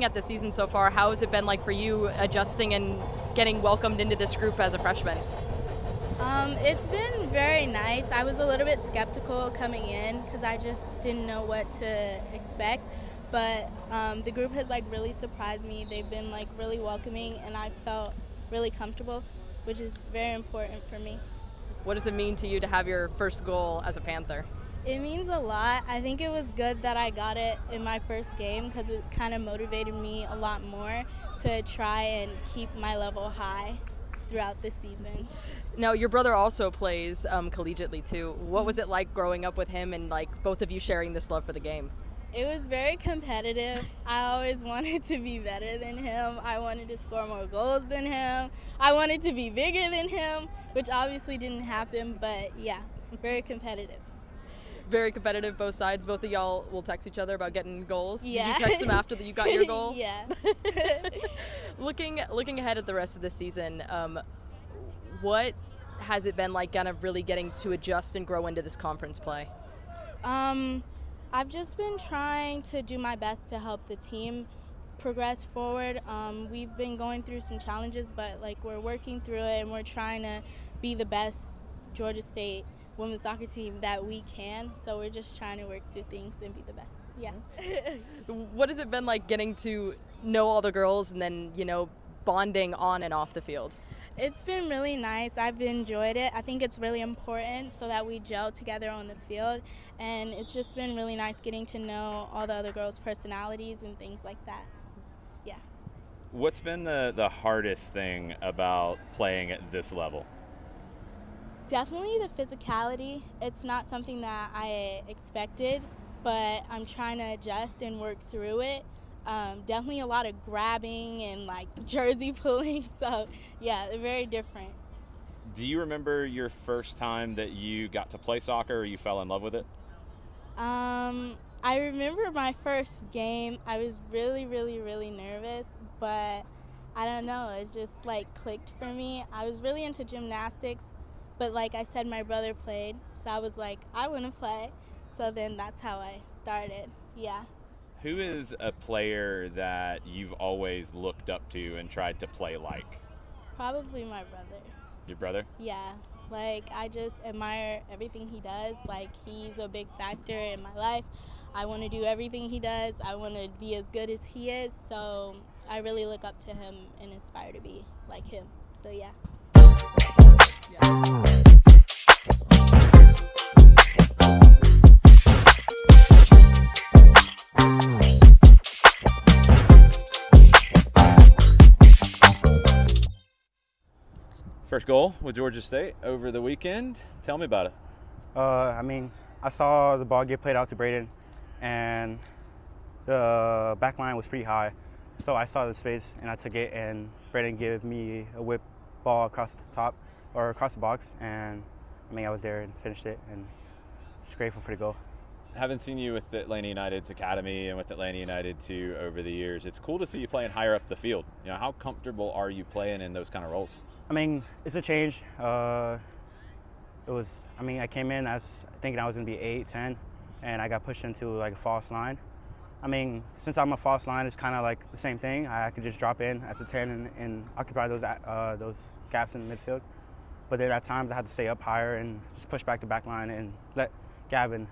at the season so far, how has it been like for you adjusting and getting welcomed into this group as a freshman? It's been very nice. I was a little bit skeptical coming in because I just didn't know what to expect. But the group has like really surprised me. They've been like really welcoming, and I felt really comfortable, which is very important for me. What does it mean to you to have your first goal as a Panther? It means a lot. I think it was good that I got it in my first game because it kind of motivated me a lot more to try and keep my level high throughout this season. Now, your brother also plays collegiately too. What was it like growing up with him and like both of you sharing this love for the game? It was very competitive. I always wanted to be better than him. I wanted to score more goals than him. I wanted to be bigger than him, which obviously didn't happen, but yeah, very competitive. Very competitive, both sides. Both of y'all will text each other about getting goals. Yeah. Did you text him after you got your goal? Yeah. Looking ahead at the rest of the season, what has it been like kind of really getting to adjust and grow into this conference play? I've just been trying to do my best to help the team progress forward. We've been going through some challenges, but like we're working through it and we're trying to be the best Georgia State women's soccer team that we can. So we're just trying to work through things and be the best. Yeah. What has it been like getting to know all the girls and then, you know, bonding on and off the field? It's been really nice. I've enjoyed it. I think it's really important so that we gel together on the field, and it's just been really nice getting to know all the other girls' personalities and things like that. Yeah. What's been the hardest thing about playing at this level? Definitely the physicality. It's not something that I expected, but I'm trying to adjust and work through it. Definitely a lot of grabbing and like jersey pulling, so yeah, they're very different. Do you remember your first time that you got to play soccer or you fell in love with it? I remember my first game. I was really nervous, but I don't know, it just like clicked for me. I was really into gymnastics, but like I said, my brother played, so I was like, I want to play. So then that's how I started, yeah. Who is a player that you've always looked up to and tried to play like? Probably my brother. Your brother? Yeah, like I just admire everything he does. Like he's a big factor in my life. I want to do everything he does. I want to be as good as he is. So I really look up to him and aspire to be like him. So yeah. First goal with Georgia State over the weekend. Tell me about it. I mean, I saw the ball get played out to Braden, and the back line was pretty high. So I saw the space, and I took it, and Braden gave me a whip ball across the top, or across the box, and I mean, I was there and finished it, and just grateful for the goal. Having seen you with Atlanta United's academy and with Atlanta United too over the years, it's cool to see you playing higher up the field. You know, how comfortable are you playing in those kind of roles? I mean, it's a change. I came in as thinking I was going to be 8, 10, and I got pushed into like a false line. I mean, since I'm a false line, it's kind of like the same thing. I could just drop in as a 10 and occupy those gaps in the midfield. But then at times I had to stay up higher and just push back the back line and let Gavin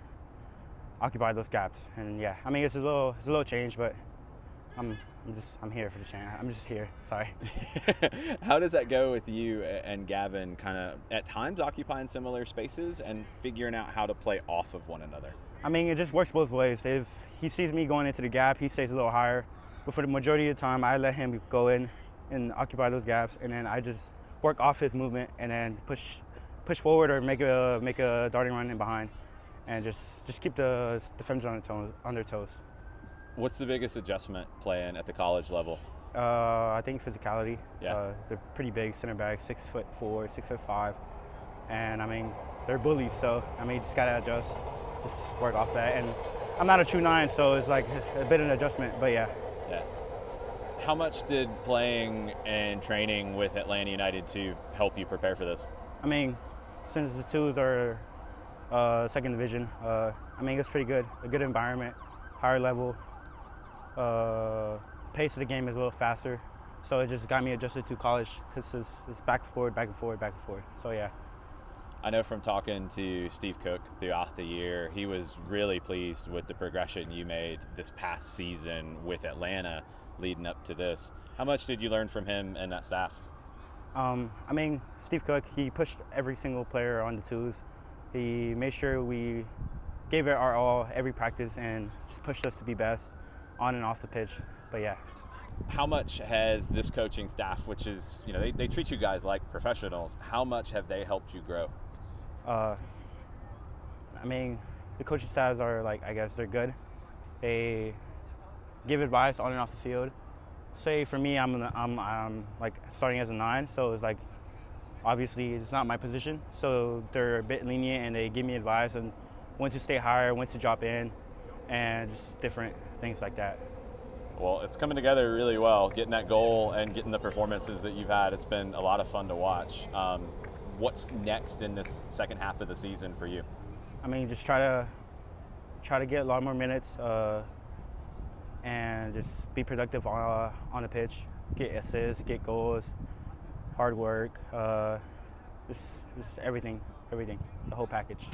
occupy those gaps. And yeah, I mean, it's a little change, but I'm here for the chance. I'm just here. Sorry. How does that go with you and Gavin kind of at times occupying similar spaces and figuring out how to play off of one another? I mean, it just works both ways. If he sees me going into the gap, he stays a little higher. But for the majority of the time, I let him go in and occupy those gaps, and then I just work off his movement and then push forward or make a darting run in behind, and just keep the defenders on their toes. What's the biggest adjustment playing at the college level? I think physicality. Yeah. They're pretty big center backs, 6'4", 6'5", and I mean they're bullies. So I mean, just gotta adjust, just work off that. And I'm not a true 9, so it's like a bit of an adjustment. But yeah. Yeah. How much did playing and training with Atlanta United to help you prepare for this? I mean, since the twos are second division, I mean it's pretty good. A good environment, higher level. pace of the game is a little faster. So it just got me adjusted to college. It's back and forward, back and forward, back and forward. So yeah. I know from talking to Steve Cook throughout the year, he was really pleased with the progression you made this past season with Atlanta leading up to this. How much did you learn from him and that staff? I mean, Steve Cook, he pushed every single player on the twos. He made sure we gave it our all every practice and just pushed us to be best on and off the pitch. But yeah. How much has this coaching staff, which is, you know, they treat you guys like professionals, how much have they helped you grow? I mean, the coaching staffs are like, I guess they're good. They give advice on and off the field. Say for me, I'm like starting as a 9, so it's like, obviously it's not my position. So they're a bit lenient and they give me advice on when to stay higher, when to drop in, and just different things like that. Well, it's coming together really well, getting that goal and getting the performances that you've had. It's been a lot of fun to watch. What's next in this second half of the season for you? I mean, just try to get a lot more minutes and just be productive on the pitch, get assists, get goals, hard work, just everything, the whole package.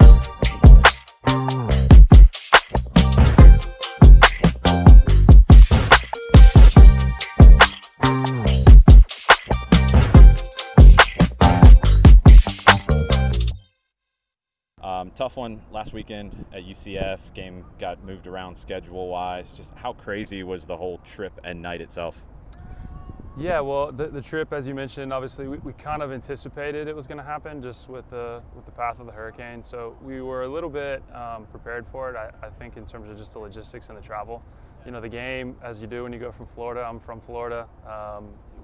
Tough one last weekend at UCF. Game got moved around schedule-wise. Just how crazy was the whole trip and night itself? Yeah, well, the trip, as you mentioned, obviously we kind of anticipated it was going to happen just with the path of the hurricane. So we were a little bit prepared for it, I think, in terms of just the logistics and the travel. You know, the game, as you do when you go from Florida, I'm from Florida,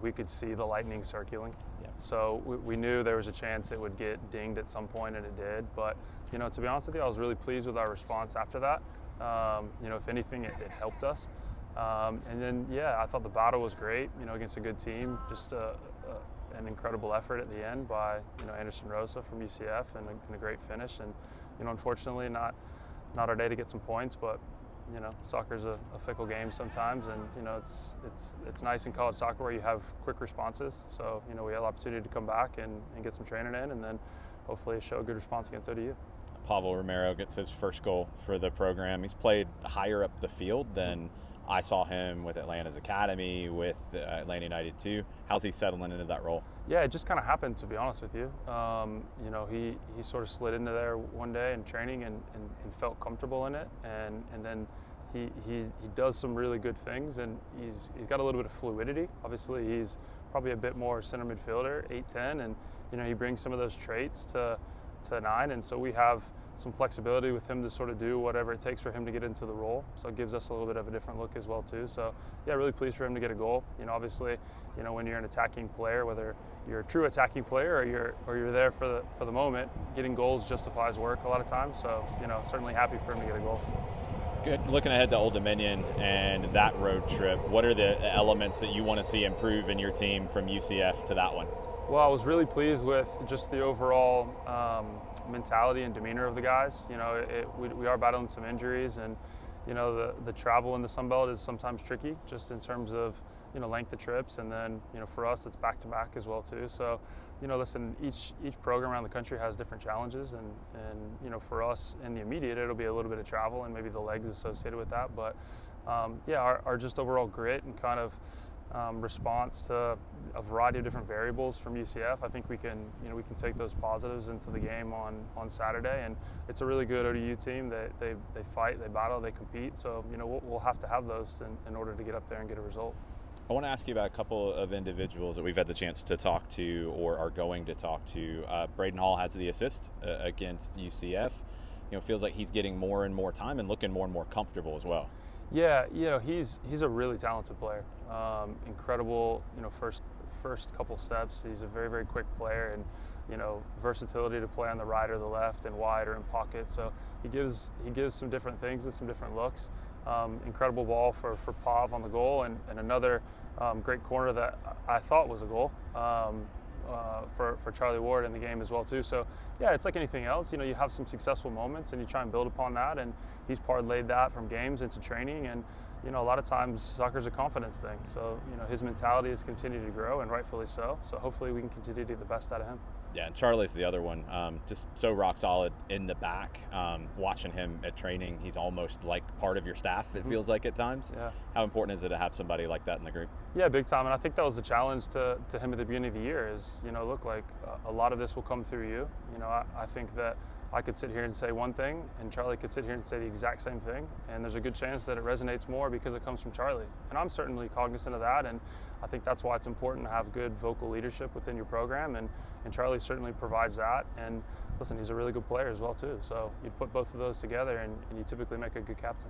we could see the lightning circling. Yeah. So we knew there was a chance it would get dinged at some point, and it did. But, you know, to be honest with you, I was really pleased with our response after that. You know, if anything, it helped us. And then, yeah, I thought the battle was great, you know, against a good team. Just an incredible effort at the end by, you know, Anderson Rosa from UCF and a great finish. And, you know, unfortunately, not our day to get some points, but, you know, soccer's a fickle game sometimes, and, you know, it's nice in college soccer where you have quick responses. So, you know, we had the opportunity to come back and get some training in, and then hopefully show a good response against ODU. Pavel Romero gets his first goal for the program. He's played higher up the field than I saw him with Atlanta's academy, with Atlanta United too. How's he settling into that role? Yeah, it just kind of happened, to be honest with you. You know, he sort of slid into there one day in training and felt comfortable in it, and then he does some really good things, and he's got a little bit of fluidity. Obviously, he's probably a bit more center midfielder, 8-10, and, you know, he brings some of those traits to 9, and so we have some flexibility with him to sort of do whatever it takes for him to get into the role. So it gives us a little bit of a different look as well too. So yeah, really pleased for him to get a goal. You know, obviously, you know, when you're an attacking player, whether you're a true attacking player or you're there for the moment, getting goals justifies work a lot of times. So, you know, certainly happy for him to get a goal. Good. Looking ahead to Old Dominion and that road trip, what are the elements that you want to see improve in your team from UCF to that one? Well, I was really pleased with just the overall mentality and demeanor of the guys. You know, we are battling some injuries, and, you know, the travel in the Sun Belt is sometimes tricky, just in terms of, you know, length of trips, and then, you know, for us it's back to back as well too. So, you know, listen, each program around the country has different challenges, and you know, for us in the immediate, it'll be a little bit of travel and maybe the legs associated with that. But yeah, our just overall grit and kind of response to a variety of different variables from UCF, I think we can take those positives into the game on Saturday, and it's a really good ODU team. They fight, they battle, they compete. So, you know, we'll have to have those in order to get up there and get a result. I want to ask you about a couple of individuals that we've had the chance to talk to or are going to talk to. Braden Hall has the assist against UCF. You know, feels like he's getting more and more time and looking more and more comfortable as well. Yeah, you know, he's a really talented player. Incredible, you know, first couple steps. He's a very, very quick player, and, you know, versatility to play on the right or the left and wide or in pocket. So he gives some different things and some different looks. Incredible ball for Pav on the goal, and another great corner that I thought was a goal for Charlie Ward in the game as well too. So yeah, it's like anything else. You know, you have some successful moments and you try and build upon that, and he's parlayed that from games into training, and you know, a lot of times soccer's a confidence thing. So, you know, his mentality has continued to grow, and rightfully so. So hopefully we can continue to do the best out of him. Yeah, and Charlie's the other one. Just so rock solid in the back. Watching him at training, he's almost like part of your staff, it feels like at times. Yeah. How important is it to have somebody like that in the group? Yeah, big time. And I think that was a challenge to him at the beginning of the year is, you know, look, like a lot of this will come through you. You know, I think that I could sit here and say one thing, and Charlie could sit here and say the exact same thing, and there's a good chance that it resonates more because it comes from Charlie. And I'm certainly cognizant of that, and I think that's why it's important to have good vocal leadership within your program, and Charlie certainly provides that. And listen, he's a really good player as well too, so you put both of those together and you typically make a good captain.